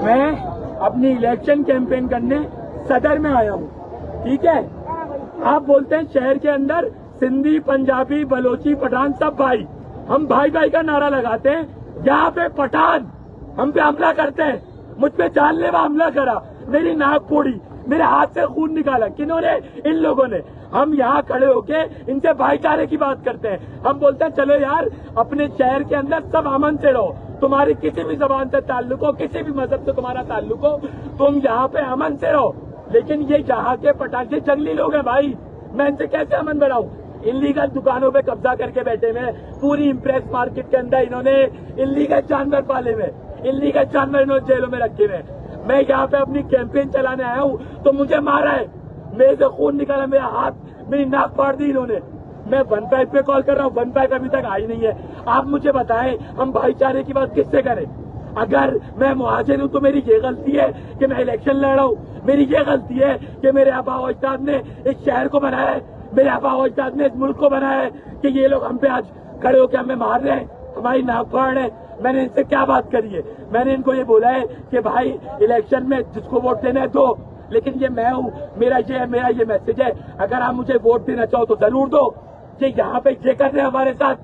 मैं अपनी election campaign करने सदर में आया हूँ, ठीक है। आप बोलते हैं शहर के अंदर सिंधी, पंजाबी, बलोची, पठान सब भाई, हम भाई भाई का नारा लगाते हैं। यहाँ पे पठान हम पे हमला करते हैं, मुझ पे जानलेवा हमला करा, मेरी नाक फोड़ी, मेरे हाथ से खून निकाला, किन्होंने? इन लोगों ने। हम यहाँ खड़े होके इनसे भाईचारे की बात करते हैं। हम बोलते हैं चलो यार, अपने शहर के अंदर सब अमन से रहो, तुम्हारी किसी भी जबान से ताल्लुक हो, किसी भी मजहब से तुम्हारा ताल्लुक हो, तुम यहाँ पे अमन से रहो। लेकिन ये यहाँ के पठान के जंगली लोग हैं भाई, मैं इनसे कैसे अमन बनाऊं? इलीगल दुकानों पे कब्जा करके बैठे हुए, पूरी इम्प्रेस मार्केट के अंदर इन्होंने इलीगल जानवर पाले हुए, इलीगल जानवर इन्होंने जेलों में रखे हुए। मैं यहाँ पे अपनी कैंपेन चलाने आया हूँ तो मुझे मारा है, मेरे से खून निकाला, मेरा हाथ, मेरी नाक फाड़ दी इन्होंने। मैं 15 पे कॉल कर रहा हूँ, 15 अभी तक आई नहीं है। आप मुझे बताएं, हम भाईचारे की बात किससे करें? अगर मैं मुहाजिर हूँ तो मेरी ये गलती है कि मैं इलेक्शन लड़ रहा हूँ, मेरी ये गलती है कि मेरे आबा अजदाद ने इस शहर को बनाया है, मेरे आबा अजदाद ने इस मुल्क को बनाया है, कि ये लोग हम पे आज खड़े होकर हमें मार रहे हैं, हमारी नाक फाड़ रहे हैं। मैंने इनसे क्या बात करी है? मैंने इनको ये बोला है कि भाई इलेक्शन में जिसको वोट देना है दो, लेकिन ये मैं हूँ, मेरा ये मैसेज है, अगर आप मुझे वोट देना चाहो तो जरूर दो। ये यहाँ पे ये कर रहे हैं हमारे साथ,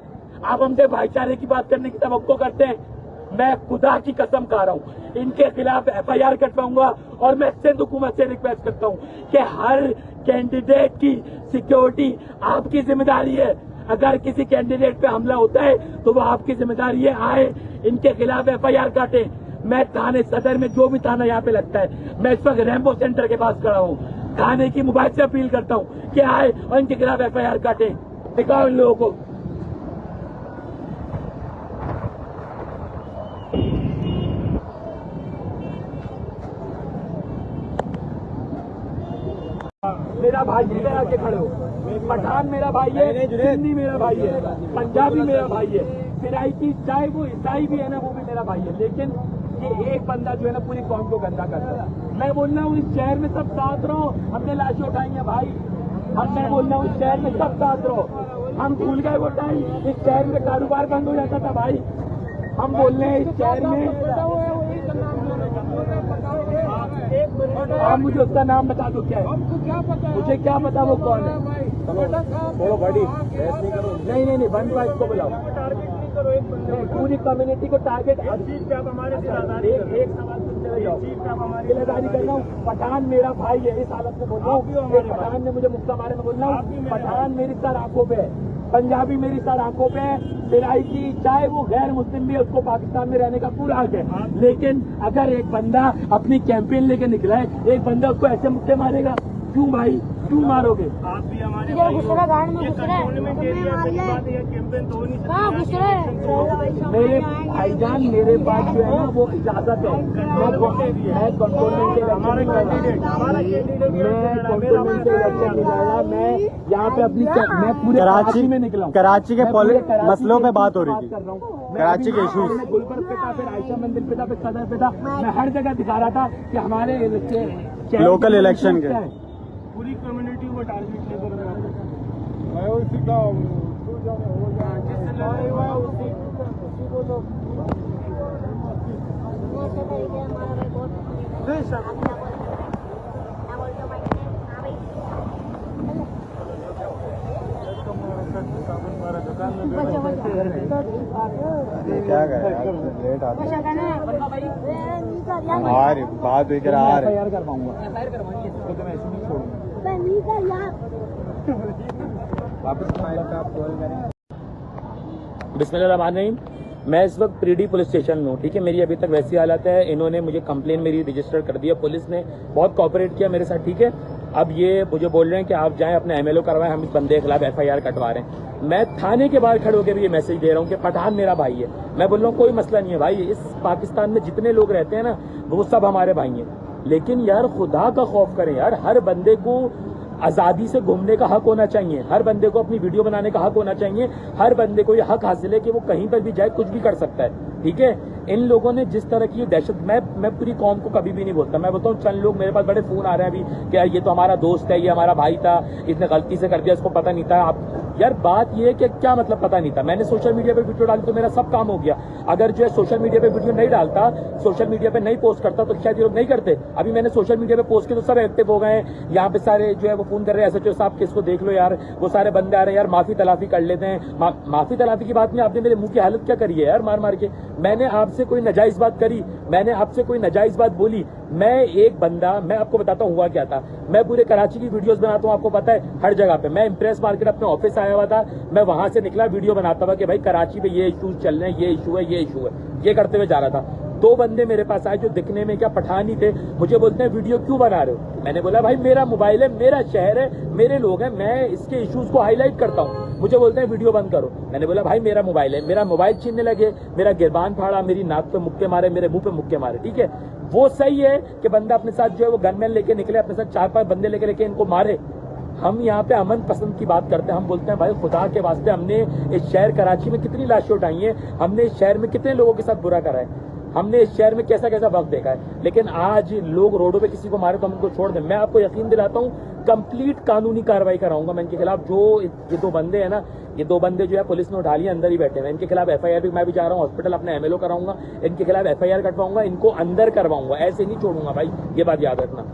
आप हमसे भाईचारे की बात करने की तवक्को करते हैं। मैं खुदा की कसम खा रहा हूँ, इनके खिलाफ FIR कटवाऊंगा और मैं सिंध हुकूमत से रिक्वेस्ट करता हूँ कि हर कैंडिडेट की सिक्योरिटी आपकी जिम्मेदारी है। अगर किसी कैंडिडेट पे हमला होता है तो वो आपकी जिम्मेदारी है, आए इनके खिलाफ FIR काटे। मैं थाने सदर में जो भी थाना यहाँ पे लगता है, मैं इस वक्त रैम्बो सेंटर के पास खड़ा हूँ, थाने की मोबाइल से अपील करता हूँ कि आए और इनके खिलाफ FIR काटे, दिखाओ इन लोगों को। मेरा भाई इधर आके खड़े हो, पठान मेरा भाई है, सिंधी मेरा भाई है, पंजाबी मेरा भाई है, फिराइकी चाहे वो ईसाई भी है ना, वो भी मेरा भाई है। लेकिन ये एक बंदा जो है ना पूरी कौम को गंदा करता है। मैं बोल रहा हूँ इस शहर में सब साथ रहो, हमने लाशें उठाई हैं भाई, मैं बोल रहा हूँ इस शहर में सब साथ रहो। हम भूल गए वो टाइम, इस शहर में कारोबार बंद हो जाता था भाई। हम बोल रहे हैं इस शहर में, आप मुझे उसका नाम बता दो क्या है, मुझे क्या पता वो कौन है। बोलो बड़ी नहीं 1 बार इसको बुलाओ, पूरी कम्युनिटी को टारगेट। एक सवाल जिम्मेदारी कर रहा हूँ, पठान मेरा भाई है, इस हालत में बोल रहा हूँ। पठान ने मुझे मुक्का मारे में बोल रहा हूँ, पठान मेरी सर आंखों पे है, पंजाबी मेरी सर आंखों पे है, फिराइकी चाहे वो गैर मुस्लिम भी है, उसको पाकिस्तान में रहने का पूरा हक है। लेकिन अगर एक बंदा अपनी कैंपेन लेके निकला है, एक बंदा उसको ऐसे मुक्के मारेगा, क्यों भाई, क्यों मारोगे? आप भी हमारे मेरे भाईजान, मेरे पास जो है ना वो इजाजत है, मैं कंट्रोलमेंट इलेक्शन निकाला, मैं यहाँ पे अपनी, मैं पूरे कराची में निकला हूँ। कराची के मसलों पे बात हो रही थी, कराची के इशूज, गुलबर्ग पे था, फिर आयशा मंदिर पे था, फिर सदर पे था, मैं हर जगह दिखा रहा था कि हमारे लोकल इलेक्शन के पूरी कम्युनिटी को टारगेट नहीं कर रहा है। क्या करें, लेट आते हैं, बात हुई कर आ रहे कर पाऊंगा, तो मैं ऐसे नहीं छोड़ूंगा। बिस्मिल्लाहिर्रहमानिर्रहीम। मैं इस वक्त प्रीडी पुलिस स्टेशन में हूँ, ठीक है। मेरी अभी तक वैसी हालत है, इन्होंने मुझे कंप्लेन मेरी रजिस्टर कर दिया, पुलिस ने बहुत कोऑपरेट किया मेरे साथ, ठीक है। अब ये मुझे बोल रहे हैं कि आप जाएं अपने MLO करवाएं, हम इस बंदे के खिलाफ FIR कटवा रहे हैं। मैं थाने के बाहर खड़े होकर भी ये मैसेज दे रहा हूँ कि पठान मेरा भाई है। मैं बोल रहा हूँ कोई मसला नहीं है भाई, इस पाकिस्तान में जितने लोग रहते हैं ना वो सब हमारे भाई हैं। लेकिन यार खुदा का खौफ करें यार, हर बंदे को आजादी से घूमने का हक होना चाहिए, हर बंदे को अपनी वीडियो बनाने का हक होना चाहिए, हर बंदे को ये हक हासिल है कि वो कहीं पर भी जाए कुछ भी कर सकता है, ठीक है। इन लोगों ने जिस तरह की दहशत, मैं पूरी कौम को कभी भी नहीं बोलता, मैं बोलता हूँ चंद लोग, मेरे पास बड़े फोन आ रहे हैं अभी कि यार ये तो हमारा दोस्त है, ये हमारा भाई था, इसने गलती से कर दिया, इसको पता नहीं था। आप यार बात ये है कि क्या मतलब पता नहीं था, मैंने सोशल मीडिया पे वीडियो डाली तो मेरा सब काम हो गया। अगर जो है सोशल मीडिया पे वीडियो नहीं डालता, सोशल मीडिया पे नहीं पोस्ट करता तो शायद ये लोग नहीं करते। अभी मैंने सोशल मीडिया पे पोस्ट किया तो सब एक्टिव हो गए हैं। यहाँ पे सारे जो है वो फोन कर रहे हैं, एसएचओ साहब किसको देख लो यार, वो सारे बंदे आ रहे हैं यार, माफी तलाफी कर लेते हैं। माफी तलाफी की बात में आपने मेरे मुंह की हालत क्या करी है यार, मार मार के। मैंने आपसे कोई नाजायज बात करी, मैंने आपसे कोई नाजायज बात बोली? मैं एक बंदा, मैं आपको बताता हूँ हुआ क्या था। मैं पूरे कराची की वीडियोस बनाता हूँ, आपको पता है, हर जगह पे। मैं इंप्रेस मार्केट अपने ऑफिस आया हुआ था, मैं वहां से निकला, वीडियो बनाता हुआ कि भाई कराची में ये इशूज चल रहे हैं, ये इशू है, ये इशू है, ये करते हुए जा रहा था। दो बंदे मेरे पास आए जो दिखने में क्या पठान ही थे, मुझे बोलते हैं वीडियो क्यों बना रहे हो? मैंने बोला भाई मेरा मोबाइल है, मेरा शहर है, मेरे लोग हैं, मैं इसके इश्यूज को हाईलाइट करता हूँ। मुझे बोलते हैं वीडियो बंद करो। मैंने बोला भाई मेरा मोबाइल है, मेरा मोबाइल छीनने लगे, मेरा गिरबान फाड़ा, मेरी नाक पे मुक्के मारे, मेरे मुंह पे मुक्के मारे। ठीक है, वो सही है कि बंदा अपने साथ जो है वो गनमैन लेके निकले, अपने साथ 4-5 बंदे लेके इनको मारे। हम यहाँ पे अमन पसंद की बात करते हैं। हम बोलते हैं भाई खुदा के वास्ते, हमने इस शहर कराची में कितनी लाशें उठाई हैं, हमने इस शहर में कितने लोगों के साथ बुरा करा है, हमने इस शहर में कैसा कैसा वक्त देखा है। लेकिन आज लोग रोडों पे किसी को मारे तो हम उनको छोड़ दें? मैं आपको यकीन दिलाता हूँ कंप्लीट कानूनी कार्रवाई कराऊंगा मैं इनके खिलाफ। जो ये दो बंदे हैं ना, ये दो बंदे जो है पुलिस ने उठा लिया, अंदर ही बैठे हैं। इनके खिलाफ एफआईआर भी, मैं भी जा रहा हूँ हॉस्पिटल, अपने एमएलओ कराऊंगा, इनके खिलाफ एफआईआर कटवाऊंगा, इनको अंदर करवाऊंगा, ऐसे नहीं छोड़ूंगा भाई, ये बात याद रखना।